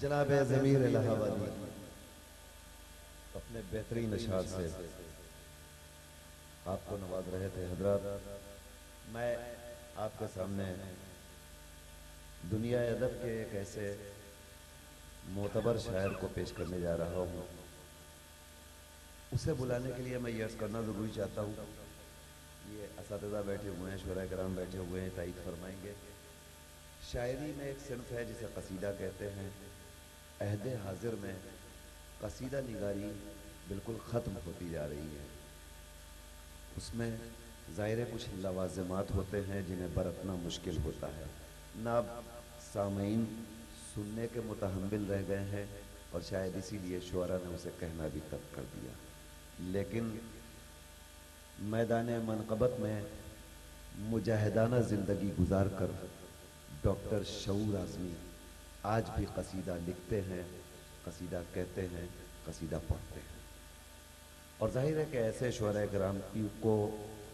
جناب ضمیر الہ آبادی اپنے بہترین اشعار سے آپ کو نواز رہے تھے حضرات۔ میں آپ کے سامنے دنیا ادب کے ایک ایسے معتبر شاعر کو پیش کرنے جا رہا ہوں۔ اسے بلانے کے لیے میں یہ عرض کرنا ضروری چاہتا ہوں، یہ اساتذہ بیٹھے ہوئے ہیں، شعراء کرام بیٹھے ہوئے ہیں، تائید فرمائیں گے۔ شاعری میں ایک صنف ہے جسے قصیدہ کہتے ہیں۔ عہد حاضر میں قصیدہ نگاری بالکل ختم ہوتی جا رہی ہے۔ اس میں ظاہر کچھ لوازمات ہوتے ہیں جنہیں برتنا مشکل ہوتا ہے، نہ سامعین سننے کے متحمل رہ گئے ہیں اور شاید اسی لیے شعراء نے اسے کہنا بھی ترک کر دیا۔ لیکن میدان منقبت میں مجاہدانہ زندگی گزار کر ڈاکٹر شعور اعظمی آج بھی قصیدہ لکھتے ہیں، قصیدہ کہتے ہیں، قصیدہ پڑھتے ہیں۔ اور ظاہر ہے کہ ایسے شعراء کرام کو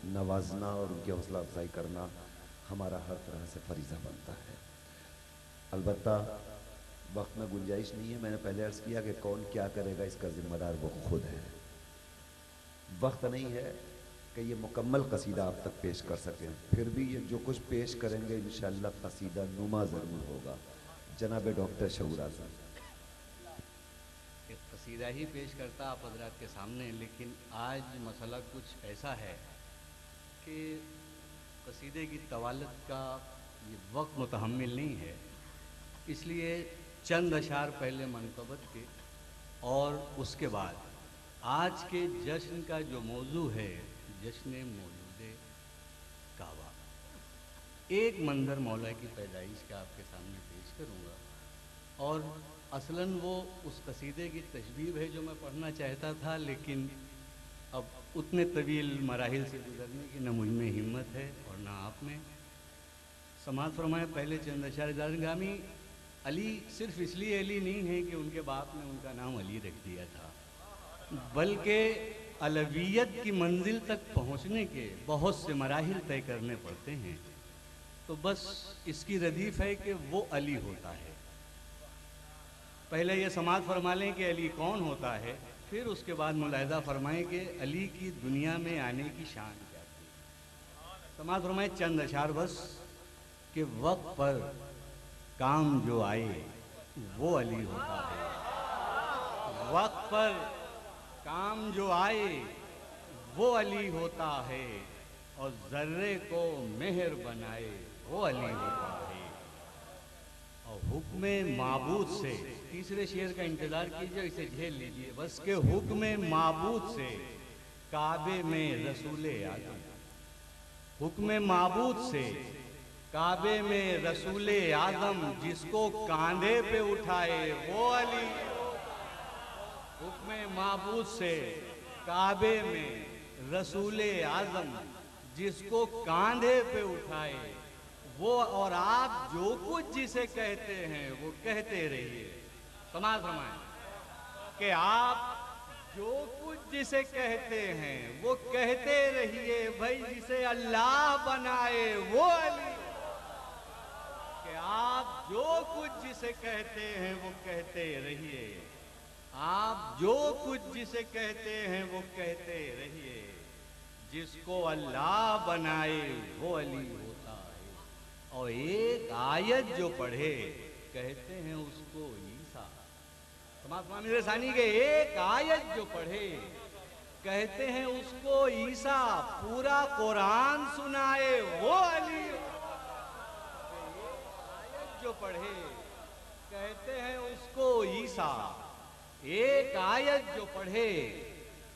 نوازنا اور ان کی حوصلہ افزائی کرنا ہمارا ہر طرح سے فریضہ بنتا ہے۔ البتہ وقت میں گنجائش نہیں ہے، میں نے پہلے عرض کیا کہ کون کیا کرے گا اس کا ذمہ دار وہ خود ہے۔ وقت نہیں ہے کہ یہ مکمل قصیدہ آپ تک پیش کر سکیں، پھر بھی یہ جو کچھ پیش کریں گے انشاءاللہ قصیدہ نما ضرور ہوگا۔ جناب ڈاکٹر شعور اعظمی قصیدہ ہی پیش کرتا آپ حضرات کے سامنے، لیکن آج مسئلہ کچھ ایسا ہے کہ قصیدے کی طوالت کا یہ وقت متحمل نہیں ہے، اس لیے چند اشعار پہلے منقبت کے اور اس کے بعد آج کے جشن کا جو موضوع ہے، جشن مولود کعبہ، ایک منظر مولا کی پیدائش کا آپ کے سامنے پیش کروں گا۔ اور اصلاً وہ اس قصیدے کی تشبیہ ہے جو میں پڑھنا چاہتا تھا، لیکن اب اتنے طویل مراحل سے گزرنے کی نہ مجھ میں ہمت ہے اور نہ آپ میں۔ سماعت فرمائے پہلے چند اشعار گرامی۔ علی صرف اس لیے علی نہیں ہے کہ ان کے باپ نے ان کا نام علی رکھ دیا تھا، بلکہ علویت کی منزل تک پہنچنے کے بہت سے مراحل طے کرنے پڑتے ہیں، تو بس اس کی ردیف ہے کہ وہ علی ہوتا ہے۔ پہلے یہ سماعت فرما لیں کہ علی کون ہوتا ہے، پھر اس کے بعد ملاحظہ فرمائیں کہ علی کی دنیا میں آنے کی شان کیا تھی۔ سماعت فرمائیں چند اشعار بس کہ وقت پر کام جو آئے وہ علی ہوتا ہے، وقت پر کام جو آئے وہ علی ہوتا ہے، اور ذرے کو مہر بنائے وہ علی ہوتا ہے۔ اور حکم معبود سے، تیسرے شعر کا انتظار کیجئے، اسے جھیل لیجئے بس، کہ حکم معبود سے کعبے میں رسول اعظم، حکم معبود سے کعبے میں رسول اعظم، جس کو کاندھے پہ اٹھائے وہ علی، حکم معبود سے کعبے میں رسول اعظم، جس کو کاندھے پہ اٹھائے وہ، اور آپ جو کچھ جسے کہتے ہیں وہ کہتے رہیے۔ سماعت فرمائیں کہ آپ جو کچھ جسے کہتے ہیں وہ کہتے رہیے، بھائی جسے اللہ بنائے وہ علی، کہ آپ جو کچھ جسے کہتے ہیں وہ کہتے رہیے، آپ جو کچھ جسے کہتے ہیں وہ کہتے رہیے، جس کو اللہ بنائے وہ علی ہوتا ہے۔ اور ایک آیت جو پڑھے کہتے ہیں اس کو عیسیٰ۔ سماعت فرمائیں میرے ثانی کہ ایک آیت جو پڑھے کہتے ہیں اس کو عیسیٰ، پورا قرآن سنائے وہ علی، آیت جو پڑھے کہتے ہیں اس کو عیسیٰ، ایک آیت جو پڑھے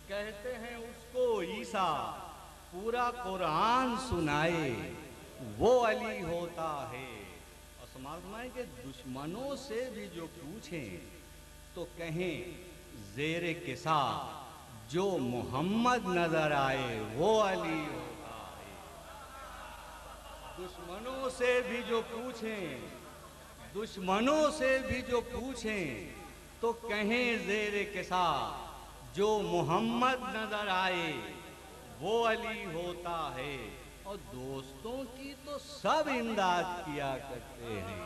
کہتے ہیں اس کو عیسیٰ، پورا قرآن سنائے وہ علی ہوتا ہے۔ اور سماعت فرمائیں کہ دشمنوں سے بھی جو پوچھیں تو کہیں زیر کسا، جو محمد نظر آئے وہ علی ہوتا ہے۔ دشمنوں سے بھی جو پوچھیں، دشمنوں سے بھی جو پوچھیں تو کہیں زیر کسا، جو محمد نظر آئے وہ علی ہوتا ہے۔ اور دوستوں کی تو سب امداد کیا کرتے ہیں،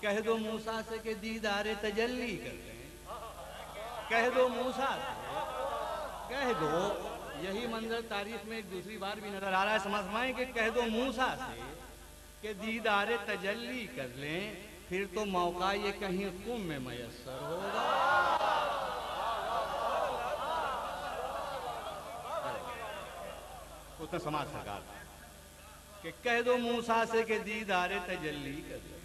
کہہ دو موسیٰ سے کہ دیدار تجلی کر لیں، کہہ دو موسیٰ سے، کہہ دو، یہی منظر تاریخ میں ایک دوسری بار بھی نظر آ رہا ہے، سمجھ فرمائیں کہ کہہ دو موسیٰ سے کہ دیدار تجلی کر لیں، پھر تو موقع یہ کہیں قم میں میسر ہوگا۔ اس نے سماج سرکار کہ کہہ دو موسیٰ سے کہ دیدار تجلی کر لیں،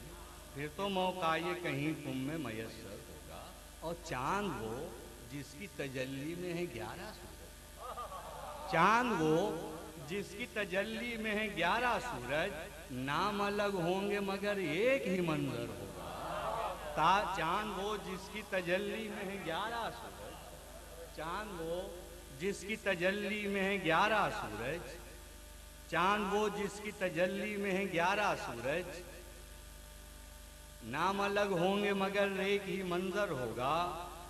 پھر تو موقع یہ کہیں قم میں میسر ہوگا۔ اور چاند وہ جس کی تجلی میں ہے 11 سورج، چاند وہ جس کی تجلی میں ہے 11 سورج، نام الگ ہوں گے مگر ایک ہی منظر ہوگا۔ چاند وہ جس کی تجلی میں ہے 11 سورج، چاند وہ جس کی تجلی میں ہے 11 سورج، چاند وہ جس کی تجلی میں ہے 11 سورج، نام الگ ہوں گے مگر ایک ہی منظر ہوگا۔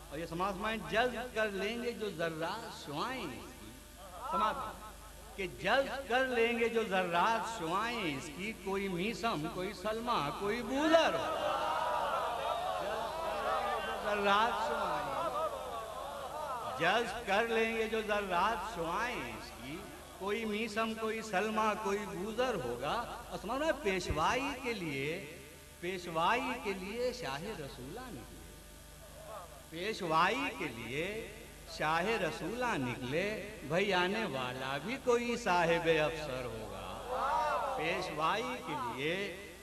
اور یہ سماعت فرمائیں، جذب کر لیں گے جو ذرات شعائیں اس کی، سماعت کہ جذب کر لیں گے جو ذرات شعائیں اس کی، کوئی میسم، کوئی سلمہ، کوئی بولر ہو، ذرات شعائیں، جذب کر لیں گے جو ذرات شعائیں اس کی، کوئی میسم، کوئی سلمہ، کوئی بوزر ہوگا۔ اور سمجھنا پیشوائی کے لیے شاہ رسولہ نکلے، پیشوائی کے لیے شاہ رسولہ نکلے، بھئی آنے والا بھی کوئی صاحب افسر ہوگا۔ پیشوائی کے لیے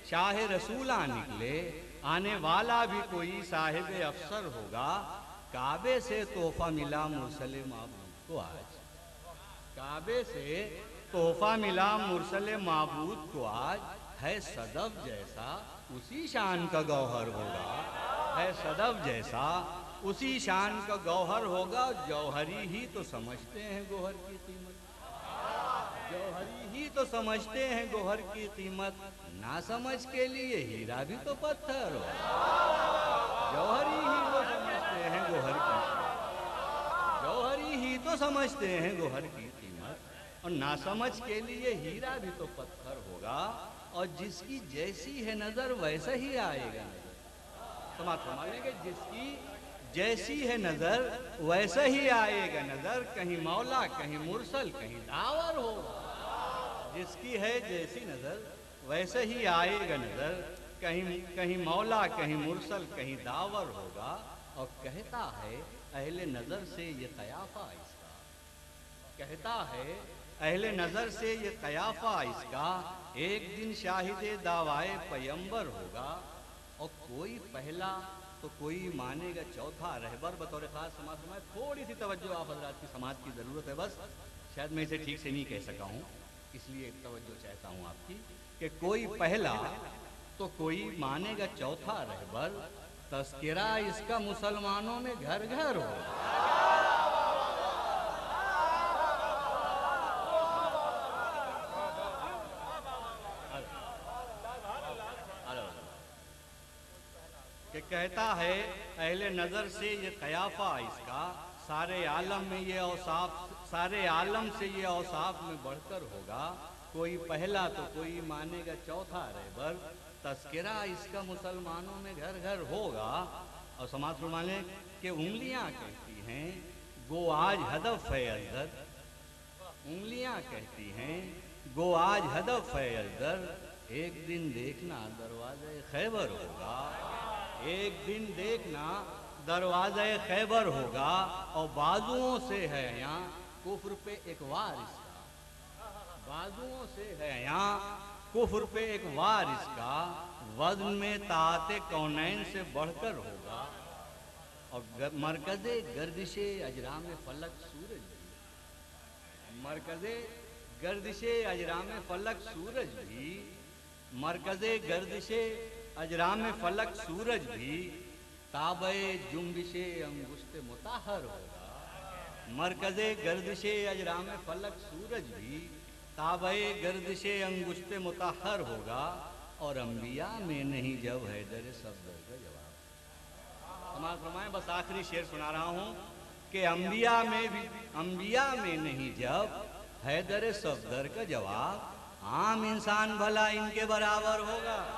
شاہ رسولہ نکلے، آنے والا بھی کوئی صاحب افسر ہوگا۔ کعبے سے تحفہ ملا مرسل معبود کو آج، کعبے سے تحفہ ملا مرسل معبود کو آج، ہے صدف جیسا اسی شان کا گوہر ہوگا، ہے صدف جیسا اسی شان کا گوہر ہوگا۔ جوہری ہی تو سمجھتے ہیں گوہر کی قیمت، جوہری ہی تو سمجھتے ہیں گوہر کی قیمت، نہ سمجھ کے لیے ہیرا بھی تو پتھر ہو۔ جوہری ہی تو سمجھتے ہیں گوہر کی قیمت، جوہری ہی تو سمجھتے ہیں گوہر کی قیمت، اور نہ سمجھ کے لیے ہیرا بھی تو پتھر ہوگا۔ اور جس کی جیسی ہے نظر ویسا ہی آئے گا نظر، سماعت فرما لیں کہ جس کی جیسی ہے نظر ویسا ہی آئے گا نظر، کہیں مولا کہیں مرسل کہیں داور ہوگا۔ جس کی ہے جیسی نظر ویسا ہی آئے گا نظر، کہیں مولا کہیں مرسل کہیں داور ہوگا۔ اور کہتا ہے اہل نظر سے یہ قیافہ اس کا، کہتا ہے اہل نظر سے یہ قیافہ اس کا، ایک دن شاہد دعوائے پیمبر ہوگا۔ اور کوئی پہلا تو کوئی مانے گا چوتھا رہبر۔ بطور خاص سماعت فرمائے، تھوڑی سی توجہ آپ حضرات کی سماعت کی ضرورت ہے، بس شاید میں اسے ٹھیک سے نہیں کہہ سکا ہوں، اس لیے ایک توجہ چاہتا ہوں آپ کی، کہ کوئی پہلا تو کوئی مانے گا چوتھا رہبر، تذکرہ اس کا مسلمانوں میں گھر گھر ہوگا۔ کہ کہتا ہے اہل نظر سے یہ قیافہ اس کا، سارے عالم میں یہ اوصاف، سارے عالم سے یہ اوصاف میں بڑھ کر ہوگا۔ کوئی پہلا تو کوئی مانے گا چوتھا رہبر، تذکرہ اس کا مسلمانوں میں گھر گھر ہوگا۔ اور سماعت فرمانے کہ انگلیاں کہتی ہیں گو آج ہدف ہے ازدر، انگلیاں کہتی ہیں گو آج ہدف ہے ازدر، ایک دن دیکھنا دروازے خیبر ہوگا، ایک دن دیکھنا دروازہ خیبر ہوگا۔ اور بازوؤں سے ہے یہاں کفر پہ ایک وار اس کا، بازوؤں سے ہے یہاں کفر پہ ایک وار اس کا، وزن میں طاعت کونین سے بڑھ کر ہوگا۔ اور مرکز گردش اجرام فلک سورج بھی، مرکز گردش اجرام فلک سورج بھی، مرکز گردش اجرام فلک سورج بھی، تابع جنبش انگشت مطہر ہوگا۔ مرکز گردش اجرام فلک سورج بھی، تابع گردش انگشت مطہر ہوگا۔ اور انبیاء میں نہیں جب حیدر صفدر کا جواب، سماعت فرمائیں بس آخری شعر سنا رہا ہوں کہ انبیاء میں نہیں جب حیدر صفدر کا جواب، عام انسان بھلا ان کے برابر ہوگا۔